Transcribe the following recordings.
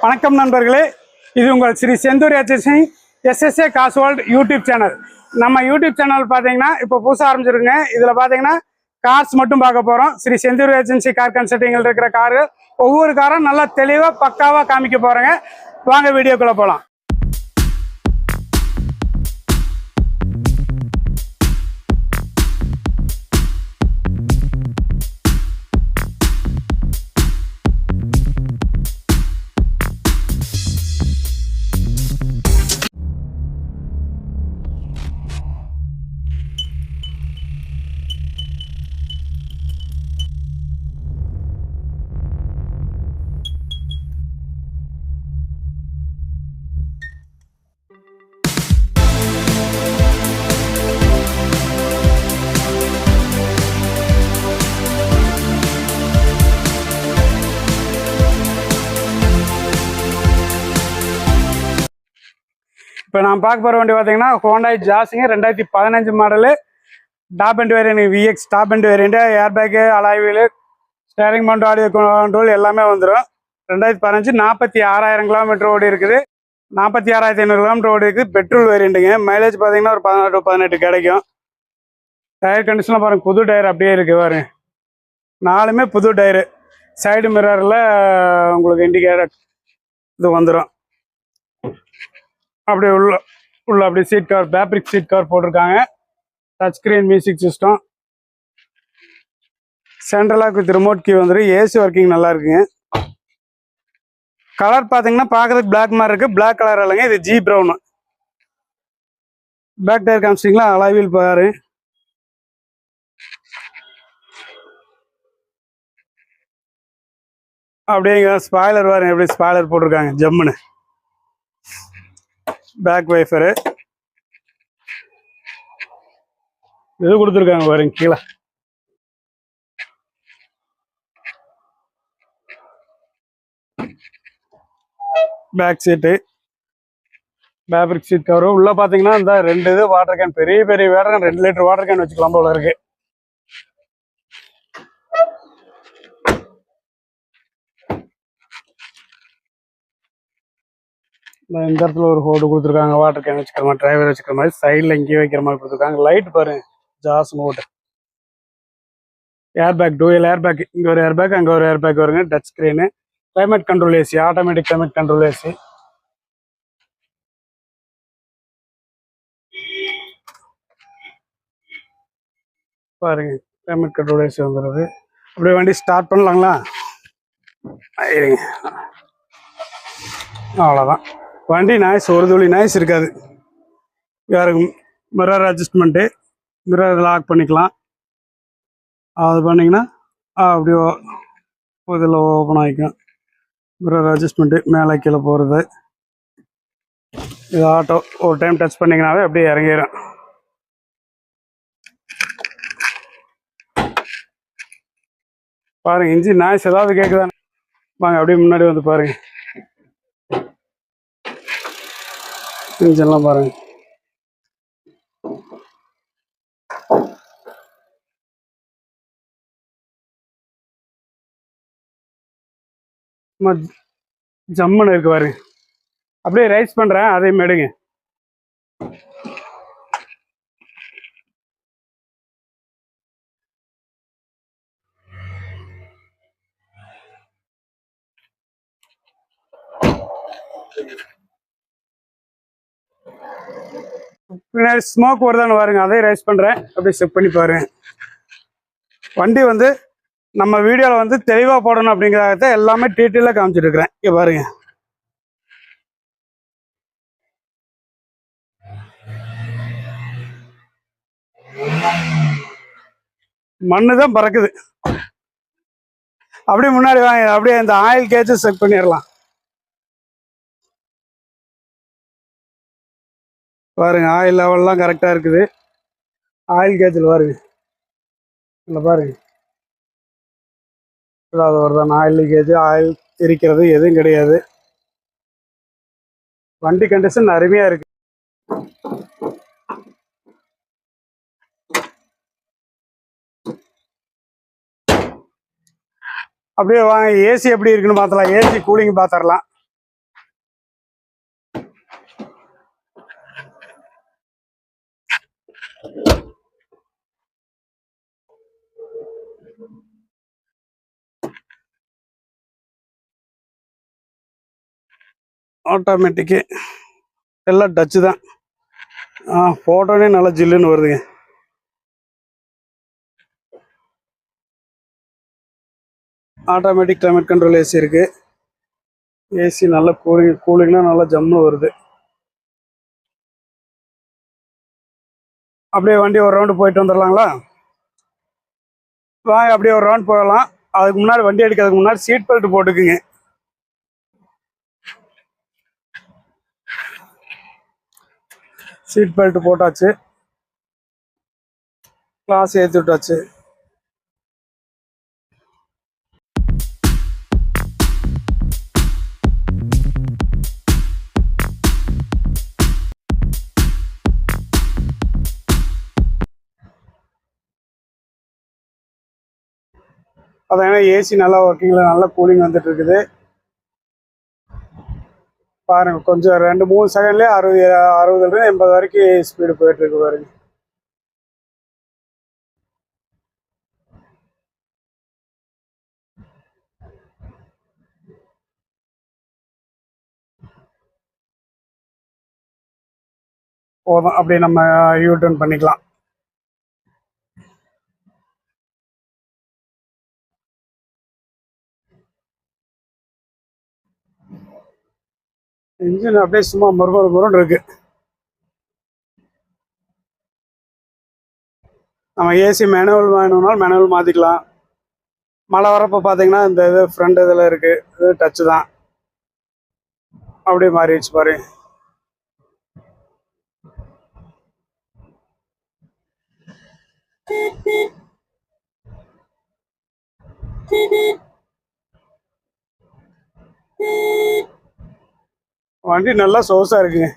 வணக்கம் நண்பர்களே, இது உங்கள் Shri Senthur agency SSA gas world YouTube channel. நம்ம யூடியூப் சேனல் பார்த்தீங்கன்னா இப்போ புதுசாக ஆரம்பிச்சிருங்க. இதில் பார்த்தீங்கன்னா கார்ஸ் மட்டும் பார்க்க போகிறோம். ஸ்ரீ செந்தூர் ஏஜென்சி கார் கன்சல்டிங்கில் இருக்கிற காரு ஒவ்வொரு காரும் நல்லா தெளிவாக பக்காவாக காமிக்க போகிறேங்க. வாங்க வீடியோக்குள்ளே போகலாம். இப்போ நான் பார்க்க போகிற வண்டி பார்த்தீங்கன்னா ஹோண்டாய் ஜாஸுங்க 2015 model. Top and variant VX top and variant, air பேக்கு, alloy wheel, steering mount, audio control எல்லாமே வந்துடும். 2015 46,000 கிலோமீட்டர் ஓடி இருக்குது. 46,500 கிலோமீட்டர் ஓடி இருக்குது. பெட்ரோல் வேரியண்ட்டுங்க. மைலேஜ் பார்த்தீங்கன்னா ஒரு 16 to 18 கிடைக்கும். டயர் கண்டிஷனில் பாருங்கள், புது டயர் அப்படியே இருக்குது பாருங்க. 4மே புது டயரு. சைடு மிரரில் உங்களுக்கு இண்டிகேட்டர் இது வந்துடும். அப்படியே உள்ள அப்படியே seat cover, fabric seat cover போட்டிருக்காங்க. டச் ஸ்க்ரீன் மியூசிக் சிஸ்டம், சென்ட்ரலாக வித் ரிமோட் கீ வந்துடும். ஏசி ஒர்க்கிங் நல்லா இருக்குங்க. கலர் பார்த்தீங்கன்னா பார்க்கறதுக்கு பிளாக் மாதிரி இருக்குது. பிளாக் கலர் இல்லைங்க, இது ஜி ப்ரௌனு. பேக் டயர் காமிச்சிங்களா, அலாய் வீல் பாரு. அப்படியே ஸ்பாய்லர் பாருங்க, எப்படி ஸ்பாய்லர் போட்டிருக்காங்க ஜம்முன்னு. பேக் வைஃபரு இது கொடுத்துருக்காங்க பாருங்க கீழே. Back seat, fabric seat cover. உள்ள பாத்தீங்கன்னா இந்த 2 இது வாட்டர் கேன், பெரிய பெரிய water can, 2 litre water can வச்சுக்கலாம் போல இருக்கு. இந்த இடத்துல ஒரு ஹோல்டு கொடுத்துருக்காங்க, வாட்டர் கேன் வச்சுக்கிற மாதிரி, டிரைவர் வச்சுக்கிற மாதிரி. சைடில் இங்கேயே வைக்கிற மாதிரி கொடுத்துருக்காங்க. லைட் பாருங்க, Jazz note. Air bag, dual air bag. இங்கே ஒரு ஏர் பேக், அங்கே ஒரு ஏர் பேக் வருங்க. Touch screen, climate control AC, automatic climate control AC. பாருங்க, கிளைமேட் கண்ட்ரோல் ஏசி வந்துடுது. அப்படியே வண்டி ஸ்டார்ட் பண்ணலாங்களா? அவ்வளோதான். வண்டி நாய்ஸ், ஒரு துளி நாய்ஸ் இருக்காது. யாருக்கு மிரர் அட்ஜஸ்ட்மெண்ட்டு, மிரர் லாக் பண்ணிக்கலாம். அது பண்ணிங்கன்னா அப்படியே இதில் ஓப்பன் ஆகிக்கும். மிரர் அட்ஜஸ்ட்மெண்ட்டு, மேலே கீழே போகிறது. இது ஆட்டோ. ஒரு டைம் டச் பண்ணிங்கனாவே அப்படியே இறங்கிடும். பாருங்கள், இன்ஜின் நாய்ஸ் ஏதாவது கேட்குதானே? வாங்க அப்படியே முன்னாடி வந்து பாருங்கள். இன்ஜின்லாம் பாருங்கள். ஜம்முன்னு இருக்கு பாருங்க. அப்படியே ரைஸ் பண்ணுறேன், அதையும் எடுங்க. பின்னாடி ஸ்மோக் வருதான்னு பாருங்க, அதையும் ரைஸ் பண்ணுறேன். அப்படியே செக் பண்ணி பாருங்க. வண்டி வந்து நம்ம வீடியோவில் வந்து தெளிவாக போடணும் அப்படிங்கிறத எல்லாமே டீட்டெயிலாக காமிச்சிட்டு இருக்கிறேன். இங்கே பாருங்க. மண்ணு தான் பறக்குது. அப்படியே முன்னாடி வாங்க, அப்படியே இந்த ஆயில் கேஜ் செக் பண்ணிடலாம். பாருங்க, ஆயில் லெவல்லாம் கரெக்டாக இருக்குது. ஆயில் கேஜில் பாருங்க, இல்லை பாருங்க, ஏதாவது வருதான் ஆயில் லீக்கேஜ், ஆயில் இருக்கிறது எதுவும் கிடையாது. வண்டி கண்டிஷன் அருமையாக இருக்கு. அப்படியே வாங்க ஏசி எப்படி இருக்குன்னு பார்த்தலாம். ஏசி கூலிங் பார்த்துடலாம். ஆட்டோமேட்டிக்கு எல்லாம் டச்சு தான். போட்டோனே நல்லா ஜில்லுன்னு வருதுங்க. ஆட்டோமேட்டிக் கிளைமேட் கண்ட்ரோல் ஏசி இருக்கு. ஏசி நல்லா கூலிங்னா நல்லா ஜம்முன்னு வருது. அப்படியே வண்டி ஒரு ரவுண்டு போயிட்டு வந்துடலாங்களா? வாங்க அப்படியே ஒரு ரவுண்ட் போகலாம். அதுக்கு முன்னாடி வண்டி எடுக்கிறதுக்கு முன்னாடி சீட் பெல்ட் போட்டுக்குங்க. சீட் பெல்ட் போட்டாச்சு. கிளாஸ் ஏற்றி விட்டாச்சு. பார்த்தீங்கன்னா ஏசி நல்லா ஒர்க்கிங்கில் நல்லா கூலிங் வந்துட்டு இருக்குது. பாருங்க கொஞ்சம் 2-3 செகண்ட்லேயே 60 80 வரைக்கும் ஸ்பீடு போயிட்டு இருக்கு பாருங்க. போதும், அப்படியே நம்ம யூ டர்ன் பண்ணிக்கலாம். இன்ஜின் அப்படியே சும்மா முருகன் இருக்கு. நம்ம ஏசி மேனுவல் வேணும்னாலும் மேனுவல் மாற்றிக்கலாம். மழை வரப்போ பார்த்தீங்கன்னா இந்த இது ஃப்ரண்ட் இதில் இருக்குது, இது டச்சு தான். அப்படியே மாறிடுச்சு பாரு. வண்டி நல்லா சொகுசாக இருக்குங்க.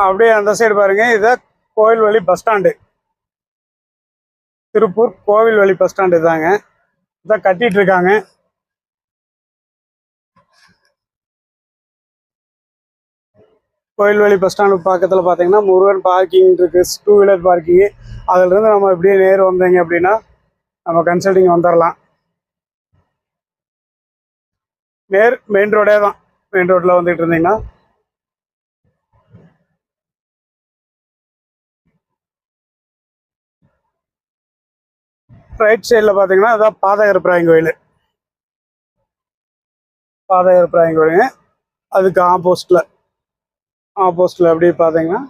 அப்படியே அந்த சைடு பாருங்க, இதை Kovilvazhi bus stand, Tiruppur Kovilvazhi bus stand தாங்க. இதான் கட்டிட்டு இருக்காங்க. கோவில்வழி பஸ் ஸ்டாண்டு பக்கத்தில் பார்த்தீங்கன்னா முருகன் பார்க்கிங் இருக்கு, 2 வீலர் பார்க்கிங்கு. அதுலேருந்து நம்ம இப்படியே நேர் வந்தீங்க அப்படின்னா நம்ம கன்சல்டிங் வந்துடலாம். நேர் மெயின் ரோடே தான். மெயின் ரோட்டில் வந்துட்டு இருந்தீங்கன்னா ரைட் சைடில் பார்த்தீங்கன்னா அதான் பாதகர் கோயில். பாதகர் கோயிலுங்க. அதுக்கு ஆப்போசிட்டில் அப்படி பார்த்தீங்கன்னா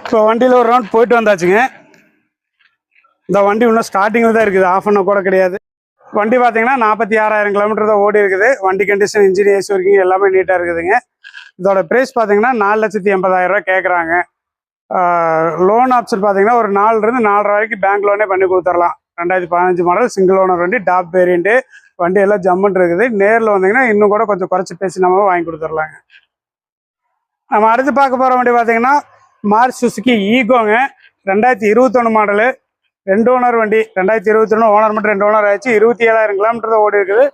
இப்போ வண்டியில் ஒரு ரவுண்ட் போயிட்டு வந்தாச்சுங்க. இந்த வண்டி இன்னும் ஸ்டார்டிங்கில் தான் இருக்குது, ஆஃப் அன் கூட கிடையாது. வண்டி பார்த்தீங்கன்னா 46,000 கிலோமீட்டர் தான் ஓடி இருக்குது. வண்டி கண்டிஷன், இன்ஜின், ஏசி ஒர்க்கிங் எல்லாமே நீட்டாக இருக்குதுங்க. இதோட ப்ரைஸ் பார்த்தீங்கன்னா 4,80,000 கேட்குறாங்க. லோன் ஆப்ஷன் பார்த்தீங்கன்னா ஒரு 4 4.5 வரைக்கும் பேங்க் லோனே பண்ணி கொடுத்துடலாம். 2015 மாடல் சிங்கிள் ஓனர் வண்டி, டாப் வேரியண்ட்டு. வண்டி எல்லாம் ஜம்முன்னு இருக்குது. நேரில் வந்தீங்கன்னா இன்னும் கூட கொஞ்சம் குறைச்சி பேசி நம்ம வாங்கி கொடுத்துடலாங்க. நம்ம அடுத்து பார்க்க போகிற வண்டி பார்த்தீங்கன்னா மாருதி சுசுகி ஈகோங்க. 2021 மாடலு, 2 ஓனர் வண்டி. 2021 ஓனர் மட்டும் 2 ஓனர் ஆயிடுச்சு. 27,000 கிலோமீட்டர் தான் ஓடி இருக்குது.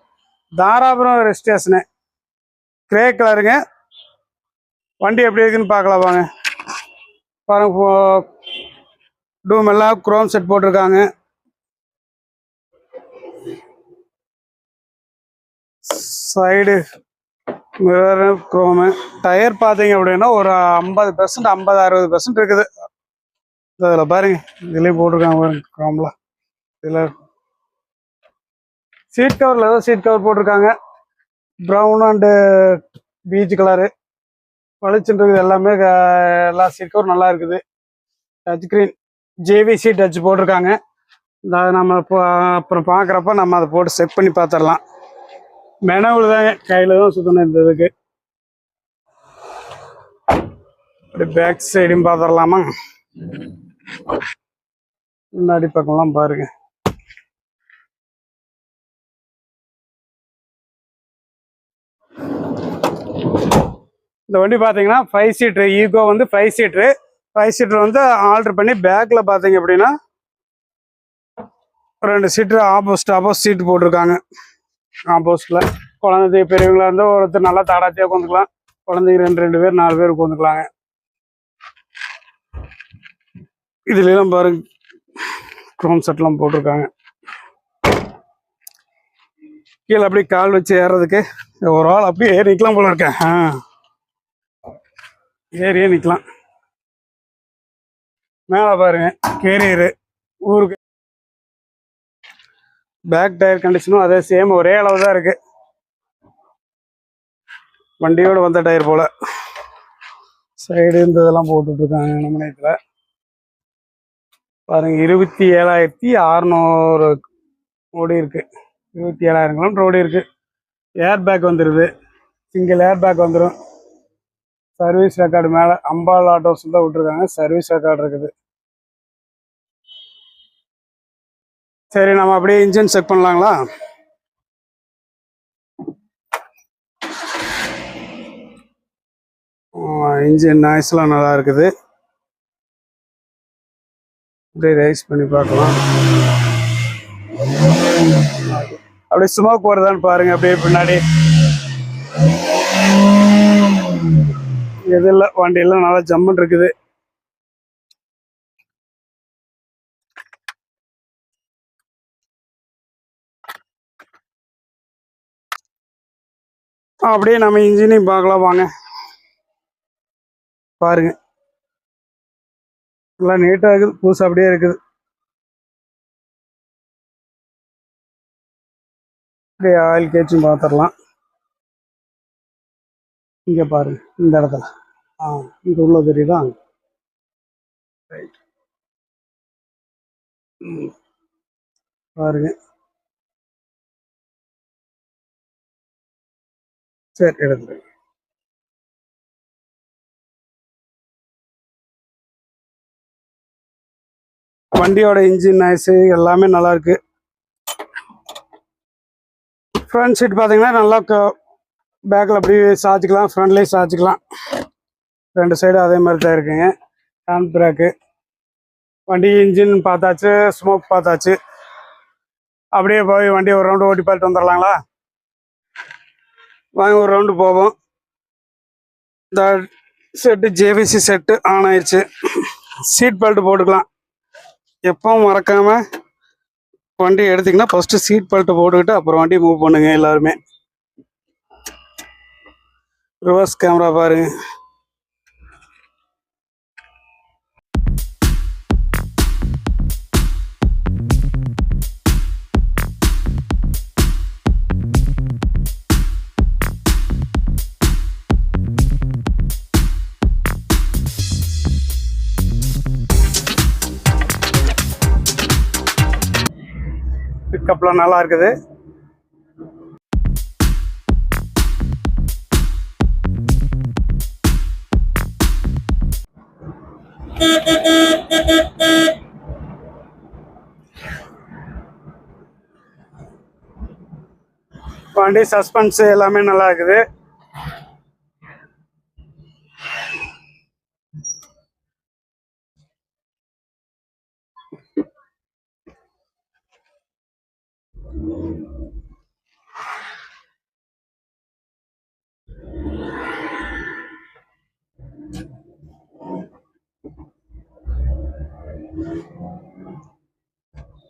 தாராபுரம் ரெஜிஸ்ட்ரேஷனு, கிரே கலருங்க. வண்டி எப்படி இருக்குன்னு பார்க்கலாம் வாங்க. பாருங்க, டூம் எல்லாம் குரோம் செட் போட்டிருக்காங்க. Side mirror Chrome. டயர் பார்த்தீங்க அப்படின்னா ஒரு 50% 50-60% இருக்குது. இதில் பாருங்க, இதுலேயே போட்டிருக்காங்க பாருங்க குரோமில். இதில் சீட் கவரில் ஏதோ சீட் கவர் போட்டிருக்காங்க. ப்ரௌன் அண்டு பீச் கலரு பளிச்சுன்றது எல்லாமே. எல்லா சீட் கவர் நல்லா இருக்குது. டச் ஸ்க்ரீன் ஜேவிசி டச் போட்டிருக்காங்க. அதை நம்ம இப்போ அப்புறம் பார்க்குறப்ப நம்ம அதை போட்டு செக் பண்ணி பார்த்துடலாம். மெனவில் தாங்க, கையில் தான் சுற்றணும் இந்த இதுக்கு. அப்படி பேக் சைடும் பார்த்துடலாமா? முன்னாடி பக்கம்லாம் பாருங்க. இந்த வண்டி பார்த்தீங்கன்னா 5 சீட்ரு ஈகோ வந்து 5 சீட்ரு. 5 சீட்டர் வந்து ஆல்டர் பண்ணி பேக்கில் பார்த்தீங்க அப்படின்னா 2 சீட்ரு ஆப்போசிட் சீட் போட்டிருக்காங்க. ஆப்போசிட்டில் குழந்தை பெரியவங்களா இருந்தால் ஒருத்தர் நல்லா தாடாத்தியாக உட்காந்துக்கலாம். குழந்தைங்க 2 பேர் 4 பேர் உட்காந்துக்கலாங்க. இதுலாம் பாருங்க க்ரோம் செட்லாம் போட்டிருக்காங்க. கீழே அப்படியே கால் வச்சு ஏறுறதுக்கு ஒரு ஆள் அப்படியே ஏறி நிற்கலாம் போல இருக்கேன். ஏறியே நிற்கலாம். மேலே பாருங்க கேரியரு ஊருக்கு. பேக் டயர் கண்டிஷனும் அதே சேம் ஒரே அளவு தான் இருக்கு. வண்டியோட வந்த டயர் போல. சைடு இந்த இதெல்லாம் போட்டுட்டு இருக்காங்க நம்ம நேரத்தில் பாருங்க. 27,600 ஓடி இருக்கு. 27,000 கிலோமீட்டர் ஓடி இருக்கு. ஏர் பேக் வந்துடுது. சிங்கிள் ஏர் பேக் வந்துடும். சர்வீஸ் ரெக்கார்டு மேலே அம்பாள் ஆட்டோஸ் தான் விட்டுருக்காங்க. சர்வீஸ் ரெக்கார்டு இருக்குது. சரி நம்ம அப்படியே இன்ஜின் செக் பண்ணலாங்களா? இன்ஜின் நாய்ஸ்லாம் நல்லா இருக்குது. அப்படியே ரைஸ் பண்ணி பார்க்கலாம். அப்படியே ஸ்மோக் வருதான்னு பாருங்க. அப்படியே பின்னாடி எது இல்லை, வண்டியெல்லாம் நல்லா ஜம்முன்னு இருக்குது. அப்படியே நம்ம இன்ஜினையும் பார்க்கலாம் வாங்க. பாருங்க எல்லாம் நீட்டாக இருக்குது. புதுசு அப்படியே இருக்குது. அப்படியே ஆயில் கேச்சும் பார்த்துடலாம். இங்கே பாருங்க இந்த இடத்துல இங்கே உள்ள தெரியுதா? ரைட் பாருங்க. சரி எடுத்துருங்க. வண்டியோட இன்ஜின் நாய்ஸ் எல்லாமே நல்லா இருக்கு. ஃப்ரண்ட் சீட் பார்த்தீங்கன்னா நல்லா பேக்கில் அப்படி சாய்ச்சிக்கலாம், ஃப்ரண்ட்லேயும் சாய்ச்சிக்கலாம். 2 சைடு அதே மாதிரி தான் இருக்குங்க. Hand brake. வண்டி இன்ஜின் பார்த்தாச்சு, ஸ்மோக் பார்த்தாச்சு. அப்படியே போய் வண்டி ஒரு ரவுண்டு ஓட்டி பார்த்துட்டு வந்துடலாங்களா? வாங்க ஒரு ரவுண்டு போவோம். இந்த செட்டு ஜேவிசி செட்டு ஆன் ஆயிடுச்சு. சீட் பெல்ட் போட்டுக்கலாம். எப்பவும் மறக்காமல் வண்டி எடுத்திங்கன்னா ஃபஸ்ட்டு சீட் பெல்ட் போட்டுக்கிட்டு அப்புறம் வண்டி மூவ் பண்ணுங்க எல்லாருமே. ரிவர்ஸ் கேமரா பாருங்க. பிக்கப்லாம் நல்லா இருக்குது. வண்டி சஸ்பென்ஸ் எல்லாமே நல்லா இருக்குது.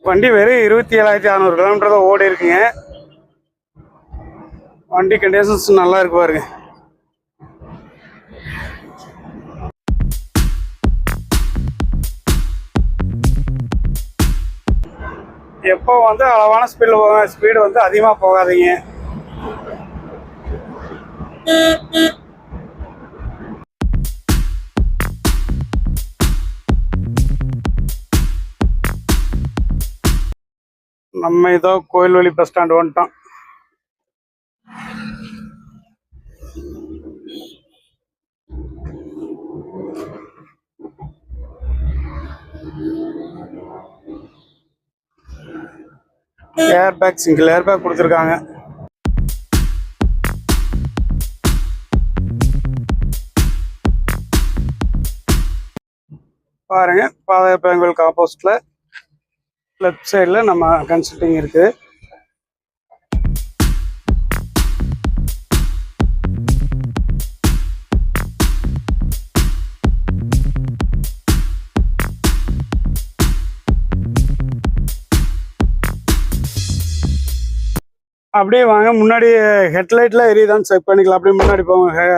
வண்டி வெறும் 27,600 கிலோமீட்டர் தான் ஓடி இருக்குங்க. வண்டி கண்டிஷன்ஸ் நல்லா இருக்கு பாருங்க. எப்போ வந்து அளவான ஸ்பீடு வந்து அதிகமாக போகாதீங்க. நம்ம ஏதோ கோயில்வெளி பஸ் ஸ்டாண்ட் வந்துட்டோம். Air bag single air bag கொடுத்துருக்காங்க. பாருங்க, பாதகர் கோயிலுக்கு ஆப்போசிட்ல லெஃப்ட் சைடுல நம்ம கன்சல்டிங் இருக்குது. அப்படியே வாங்க, முன்னாடி ஹெட்லைட்ல எரியுதான்னு செக் பண்ணிக்கலாம். அப்படியே முன்னாடி போங்க.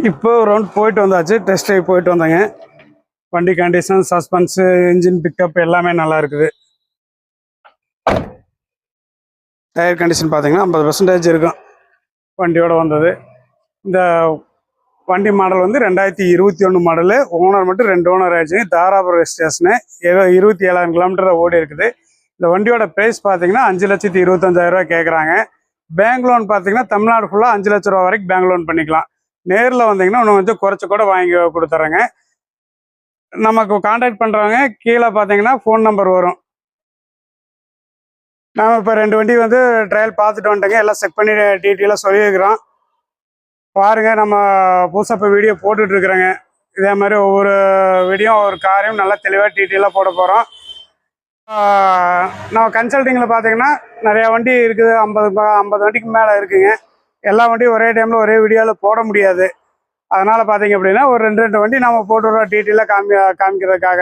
இப்போ ரவுண்ட் போயிட்டு வந்தாச்சு, டெஸ்ட் ட்ரைவ் போயிட்டு வந்தாங்க. வண்டி கண்டிஷன், சஸ்பென்ஸு, இன்ஜின் பிக்கப் எல்லாமே நல்லா இருக்குது. டயர் கண்டிஷன் பார்த்தீங்கன்னா 50% இருக்கும் வண்டியோட வந்தது. இந்த வண்டி மாடல் வந்து 2021 மாடலு. ஓனர் மட்டும் 2 ஓனர் ஆயிடுச்சுங்க. தாராபுரம் ஸ்டேஷனு 27,000 கிலோமீட்டர் ஓடி இருக்குது. இந்த வண்டியோட ப்ரைஸ் பார்த்தீங்கன்னா 5,25,000 கேட்குறாங்க. பேங்க் லோன் பார்த்தீங்கன்னா தமிழ்நாடு ஃபுல்லாக 5 லட்ச ரூபா வரைக்கும் பேங்க் லோன் பண்ணிக்கலாம். நேரில் வந்தீங்கன்னா இன்னும் கொஞ்சம் குறைச்சி கூட வாங்கி கொடுத்துட்றேங்க. நமக்கு கான்டாக்ட் பண்ணுறவங்க கீழே பார்த்தீங்கன்னா ஃபோன் நம்பர் வரும். நாம் இப்போ 2 வண்டி வந்து ட்ரையல் பார்த்துட்டு வந்துட்டோங்க. எல்லாம் செக் பண்ணி டீட்டெயிலாக சொல்லியிருக்கிறோம். பாருங்கள், நம்ம புதுசாக இப்போ வீடியோ போட்டுட்ருக்குறேங்க. இதே மாதிரி ஒவ்வொரு வீடியோ ஒரு காரையும் நல்லா தெளிவாக டீட்டெயிலாக போட போகிறோம். நம்ம கன்சல்டிங்கில் பார்த்தீங்கன்னா நிறையா வண்டி இருக்குது. 50 வண்டிக்கு மேலே இருக்குங்க. எல்லா வண்டியும் ஒரே டைமில் ஒரே வீடியோவில் போட முடியாது. அதனால் பார்த்தீங்க அப்படின்னா ஒரு 2 வண்டி நம்ம போட்டுடுறோம் டீட்டெயிலாக காமிக்கிறதுக்காக.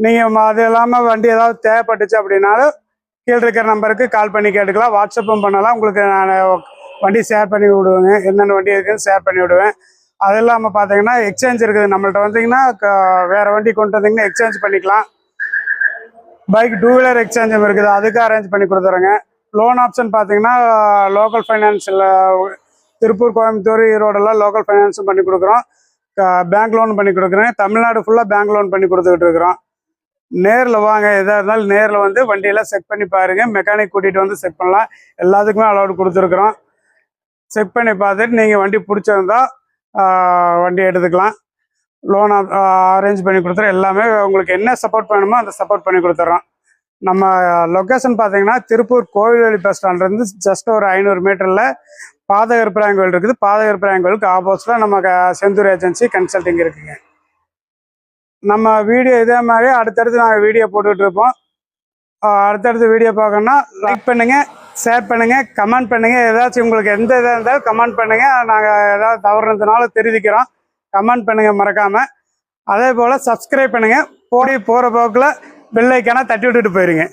நீங்கள் அது இல்லாமல் வண்டி ஏதாவது தேவைப்பட்டுச்சு அப்படின்னாலும் கீழே இருக்கிற நம்பருக்கு கால் பண்ணி கேட்டுக்கலாம். வாட்ஸ்அப்பும் பண்ணலாம். உங்களுக்கு நான் வண்டி ஷேர் பண்ணி விடுவேங்க. என்னென்ன வண்டி இருக்குதுன்னு ஷேர் பண்ணி விடுவேன். அது இல்லாமல் பார்த்தீங்கன்னா எக்ஸ்சேஞ்ச் இருக்குது. நம்மள்ட்ட வந்தீங்கன்னா வேறு வண்டி கொண்டு வந்தீங்கன்னா எக்ஸ்சேஞ்ச் பண்ணிக்கலாம். பைக் 2 வீலர் எக்ஸ்சேஞ்சும் இருக்குது, அதுக்கு அரேஞ்ச் பண்ணி கொடுத்துறேங்க. லோன் ஆப்ஷன் பார்த்தீங்கன்னா லோக்கல் ஃபைனான்ஸில் திருப்பூர், கோயம்புத்தூர், ஈரோடெல்லாம் லோக்கல் ஃபைனான்ஸும் பண்ணி கொடுக்குறோம். பேங்க் லோன் பண்ணி கொடுக்குறேன். தமிழ்நாடு ஃபுல்லாக பேங்க் லோன் பண்ணி கொடுத்துக்கிட்டு இருக்கிறோம். நேரில் வாங்க, எதாக இருந்தாலும் நேரில் வந்து வண்டியெல்லாம் செக் பண்ணி பாருங்கள். மெக்கானிக் கூட்டிகிட்டு வந்து செக் பண்ணலாம். எல்லாத்துக்குமே அலௌடு கொடுத்துருக்குறோம். செக் பண்ணி பார்த்துட்டு நீங்கள் வண்டி பிடிச்சிருந்தா வண்டி எடுத்துக்கலாம். லோன் அரேஞ்ச் பண்ணி கொடுத்துறோம். எல்லாமே உங்களுக்கு என்ன சப்போர்ட் பண்ணணுமோ அந்த சப்போர்ட் பண்ணி கொடுத்துட்றோம். நம்ம லொக்கேஷன் பார்த்தீங்கன்னா திருப்பூர் கோவில்வெளி பஸ் ஸ்டாண்ட்லேருந்து ஜஸ்ட் ஒரு 500 மீட்டரில் பாதகர் கோயில் இருக்குது. பாதகர் கோயிலுக்கு ஆப்போசிட்டில் நம்ம செந்தூர் ஏஜென்சி கன்சல்டிங் இருக்குங்க. நம்ம வீடியோ இதே மாதிரி அடுத்தடுத்து நாங்கள் வீடியோ போட்டுட்ருப்போம். அடுத்தடுத்து வீடியோ பார்க்கணுன்னா லைக் பண்ணுங்கள், ஷேர் பண்ணுங்கள், கமெண்ட் பண்ணுங்கள். ஏதாச்சும் உங்களுக்கு எந்த இதாக இருந்தாலும் கமெண்ட் பண்ணுங்கள். நாங்கள் ஏதாவது தவறுனதுனால தெரிவிக்கிறோம். கமெண்ட் பண்ணுங்கள் மறக்காமல். அதே போல் சப்ஸ்கிரைப் பண்ணுங்கள். போகிற போக்கில் பெல் ஐக்கானை தட்டி விட்டுட்டு போயிருங்க.